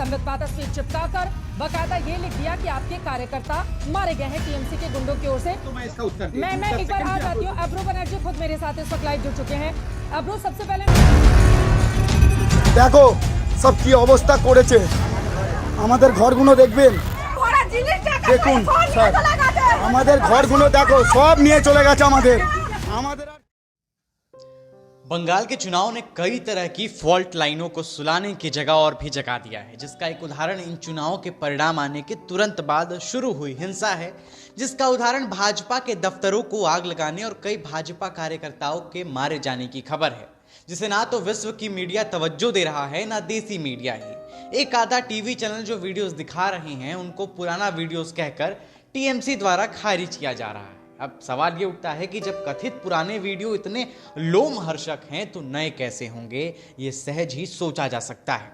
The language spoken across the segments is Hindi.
संबित तस्वीर चिपकाकर बकायदा ये लिख दिया कि आपके कार्यकर्ता मारे गए हैं टीएमसी के गुंडों की ओर से। तो मैं इसका उत्तर मैं एक बार आ जाती हूँ। अब्रू बनर्जी खुद मेरे साथ इस वक्त लाइव जुड़ चुके हैं। अब्रू, सबसे पहले দেখো সব কি অবস্থা করেছে, আমাদের ঘরগুলো দেখবেন, দেখুন স্যার আমাদের ঘরগুলো দেখো সব নিয়ে চলে গেছে আমাদের। बंगाल के चुनाव ने कई तरह की फॉल्ट लाइनों को सुलाने की जगह और भी जगा दिया है, जिसका एक उदाहरण इन चुनावों के परिणाम आने के तुरंत बाद शुरू हुई हिंसा है, जिसका उदाहरण भाजपा के दफ्तरों को आग लगाने और कई भाजपा कार्यकर्ताओं के मारे जाने की खबर है, जिसे ना तो विश्व की मीडिया तवज्जो दे रहा है ना देसी मीडिया ही। एक आधा टीवी चैनल जो वीडियोस दिखा रहे हैं उनको पुराना वीडियोस कहकर टीएमसी द्वारा खारिज किया जा रहा है। अब सवाल ये उठता है कि जब कथित पुराने वीडियो इतने लोमहर्षक हैं तो नए कैसे होंगे, ये सहज ही सोचा जा सकता है।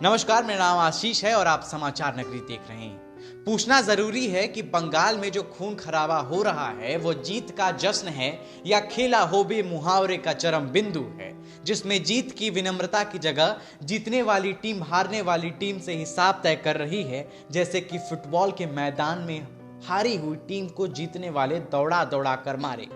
नमस्कार, मेरा नाम आशीष है और आप समाचार नगरी देख रहे हैं। पूछना जरूरी है कि बंगाल में जो खून खराबा हो रहा है वो जीत का जश्न है या खेला होबे मुहावरे का चरम बिंदु है, जिसमें जीत की विनम्रता की जगह जीतने वाली टीम हारने वाली टीम से हिसाब तय कर रही है, जैसे कि फुटबॉल के मैदान में हारी हुई टीम को जीतने वाले दौड़ा दौड़ा कर मारे।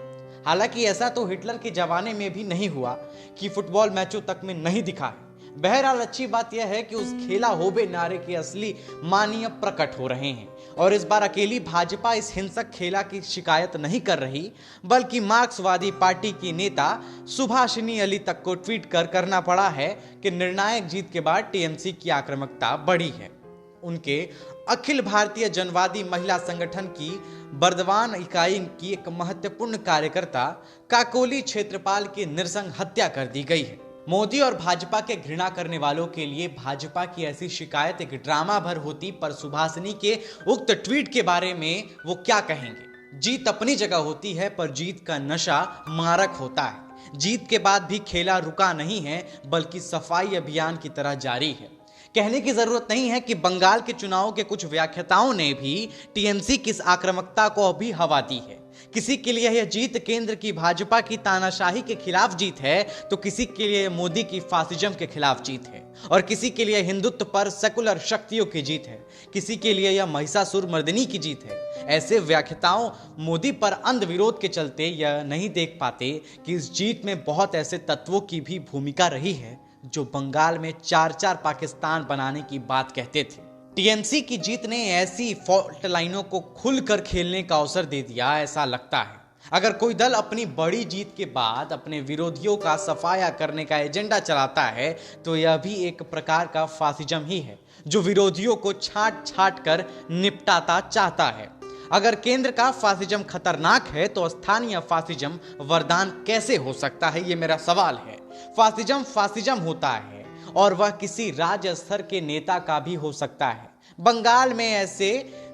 हालांकि ऐसा तो हिटलर के जमाने में भी नहीं हुआ कि फुटबॉल मैचों तक में नहीं दिखा है। बहरहाल अच्छी बात यह है कि उस खेला होबे नारे के असली मानिय प्रकट हो रहे हैं और इस बार अकेली भाजपा इस हिंसक खेला की शिकायत नहीं कर रही, बल्कि मार्क्सवादी पार्टी की नेता सुभाषिनी अली तक को ट्वीट कर करना पड़ा है कि निर्णायक जीत के बाद टीएमसी की आक्रामकता बढ़ी है। उनके अखिल भारतीय जनवादी महिला संगठन की बर्दवान इकाई की एक महत्वपूर्ण कार्यकर्ता काकोली क्षेत्रपाल की नृशंस हत्या कर दी गई है। मोदी और भाजपा के घृणा करने वालों के लिए भाजपा की ऐसी शिकायत एक ड्रामा भर होती, पर सुभाषिनी के उक्त ट्वीट के बारे में वो क्या कहेंगे। जीत अपनी जगह होती है, पर जीत का नशा मारक होता है। जीत के बाद भी खेला रुका नहीं है, बल्कि सफाई अभियान की तरह जारी है। कहने की जरूरत नहीं है कि बंगाल के चुनाव के कुछ व्याख्याताओं ने भी टीएमसी की इस आक्रामकता को अभी हवा दी है। किसी के लिए यह जीत केंद्र की भाजपा की तानाशाही के खिलाफ जीत है, तो किसी के लिए मोदी की फासिज्म के खिलाफ जीत है, और किसी के लिए हिंदुत्व पर सेकुलर शक्तियों की जीत है, किसी के लिए यह महिषासुर मर्दिनी की जीत है। ऐसे व्याख्याताओं मोदी पर अंध विरोध के चलते यह नहीं देख पाते कि इस जीत में बहुत ऐसे तत्वों की भी भूमिका रही है जो बंगाल में 4-4 पाकिस्तान बनाने की बात कहते थे। टीएमसी की जीत ने ऐसी फॉल्ट लाइनों को खुलकर खेलने का अवसर दे दिया, ऐसा लगता है। अगर कोई दल अपनी बड़ी जीत के बाद अपने विरोधियों का सफाया करने का एजेंडा चलाता है तो यह भी एक प्रकार का फासिज्म ही है, जो विरोधियों को छांट छांट कर निपटाता चाहता है। अगर केंद्र का फासिज्म खतरनाक है तो स्थानीय फासिज्म वरदान कैसे हो सकता है, ये मेरा सवाल है। फासिज्म फासिज्म होता है और वह किसी राज्य स्तर के नेता का भी हो सकता है। बंगाल में ऐसे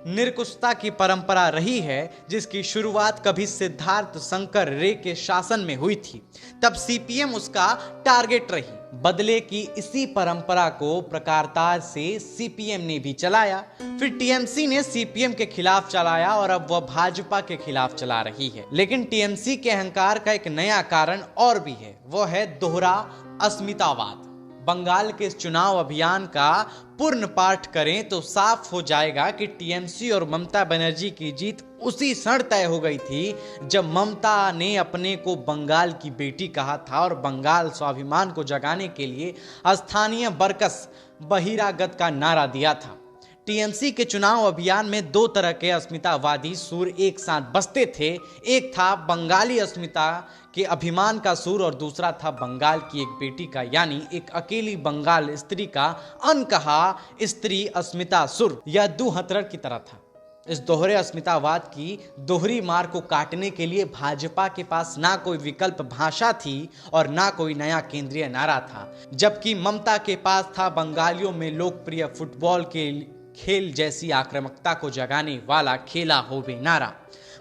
निरकुशता की परंपरा रही है जिसकी शुरुआत कभी सिद्धार्थ शंकर रे के शासन में हुई थी, तब सीपीएम उसका टारगेट रही। बदले की इसी परंपरा को प्रकारता से सीपीएम ने भी चलाया, फिर टीएमसी ने सीपीएम के खिलाफ चलाया और अब वह भाजपा के खिलाफ चला रही है। लेकिन टीएमसी के अहंकार का एक नया कारण और भी है, वो है दोहरा अस्मितावाद। बंगाल के इस चुनाव अभियान का पूर्ण पाठ करें तो साफ हो जाएगा कि टीएमसी और ममता बनर्जी की जीत उसी क्षण तय हो गई थी जब ममता ने अपने को बंगाल की बेटी कहा था और बंगाल स्वाभिमान को जगाने के लिए स्थानीय बरकस बहिरागत का नारा दिया था। टीएमसी के चुनाव अभियान में दो तरह के अस्मितावादी सुर एक साथ बसते थे। एक था बंगाली अस्मिता के अभिमान का सुर और दूसरा था बंगाल की एक बेटी का, यानी एक अकेली बंगाल स्त्री का अनकहा स्त्री अस्मिता सुर या दू हथरड़ की तरह था। इस दोहरे अस्मितावाद की दोहरी मार को काटने के लिए भाजपा के पास ना कोई विकल्प भाषा थी और ना कोई नया केंद्रीय नारा था, जबकि ममता के पास था बंगालियों में लोकप्रिय फुटबॉल के खेल जैसी आक्रामकता को जगाने वाला खेला होबे नारा।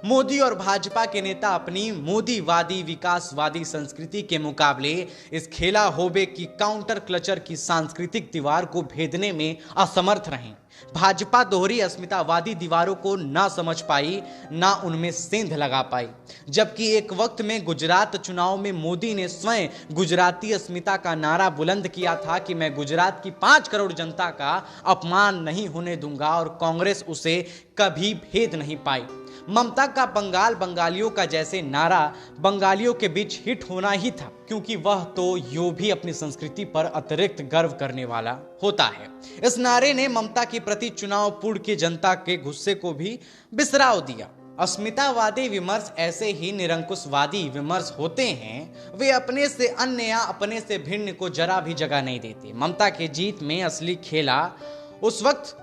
मोदी और भाजपा के नेता अपनी मोदीवादी विकासवादी संस्कृति के मुकाबले इस खेला होबे की काउंटर क्लचर की सांस्कृतिक दीवार को भेदने में असमर्थ रहे। भाजपा दोहरी अस्मितावादी दीवारों को ना समझ पाई, ना उनमें सेंध लगा पाई। जबकि एक वक्त में गुजरात चुनाव में मोदी ने स्वयं गुजराती अस्मिता का नारा बुलंद किया था कि मैं गुजरात की 5 करोड़ जनता का अपमान नहीं होने दूंगा, और कांग्रेस उसे कभी भेद नहीं पाई। ममता का बंगाल बंगालियों का जैसे नारा बंगालियों के बीच हिट होना ही था, क्योंकि वह तो यो भी अपनी संस्कृति पर अतिरिक्त गर्व करने वाला होता है। इस नारे ने ममता के प्रति चुनाव पूर्व की जनता के गुस्से को भी बिसराव दिया। अस्मितावादी विमर्श ऐसे ही निरंकुशवादी विमर्श होते हैं, वे अपने से अन्य या अपने से भिन्न को जरा भी जगह नहीं देते। ममता के जीत में असली खेला उस वक्त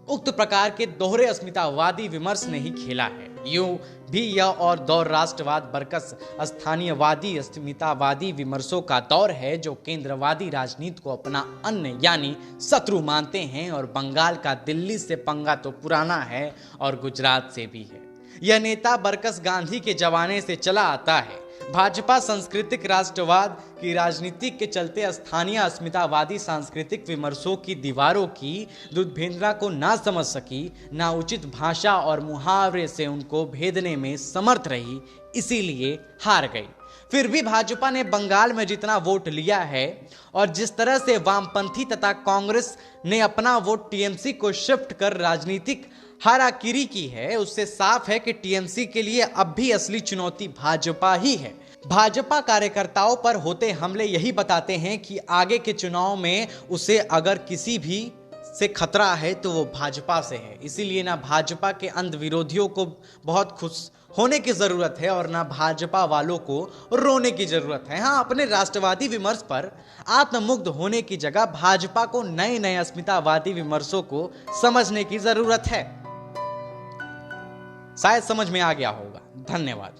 उक्त प्रकार के दोहरे अस्मितावादी विमर्श ने ही खेला है। यूं भी यह और दौर राष्ट्रवाद बरकस स्थानीयवादी अस्मितावादी विमर्शों का दौर है, जो केंद्रवादी राजनीति को अपना अन्य यानी शत्रु मानते हैं। और बंगाल का दिल्ली से पंगा तो पुराना है और गुजरात से भी है। यह नेता बरकस गांधी के जमाने से चला आता है। भाजपा सांस्कृतिक राष्ट्रवाद की राजनीति के चलते स्थानीय अस्मितावादी सांस्कृतिक विमर्शों की दीवारों की दुर्भेदना को ना समझ सकी, ना उचित भाषा और मुहावरे से उनको भेदने में समर्थ रही, इसीलिए हार गई। फिर भी भाजपा ने बंगाल में जितना वोट लिया है और जिस तरह से वामपंथी तथा कांग्रेस ने अपना वोट टीएमसी को शिफ्ट कर राजनीतिक हाराकिरी की है, उससे साफ है कि टीएमसी के लिए अब भी असली चुनौती भाजपा ही है। भाजपा कार्यकर्ताओं पर होते हमले यही बताते हैं कि आगे के चुनाव में उसे अगर किसी भी से खतरा है तो वो भाजपा से है। इसीलिए ना भाजपा के अंध विरोधियों को बहुत खुश होने की जरूरत है और ना भाजपा वालों को रोने की जरूरत है। हाँ, अपने राष्ट्रवादी विमर्श पर आत्ममुग्ध होने की जगह भाजपा को नए नए अस्मितावादी विमर्शों को समझने की जरूरत है। शायद समझ में आ गया होगा। धन्यवाद।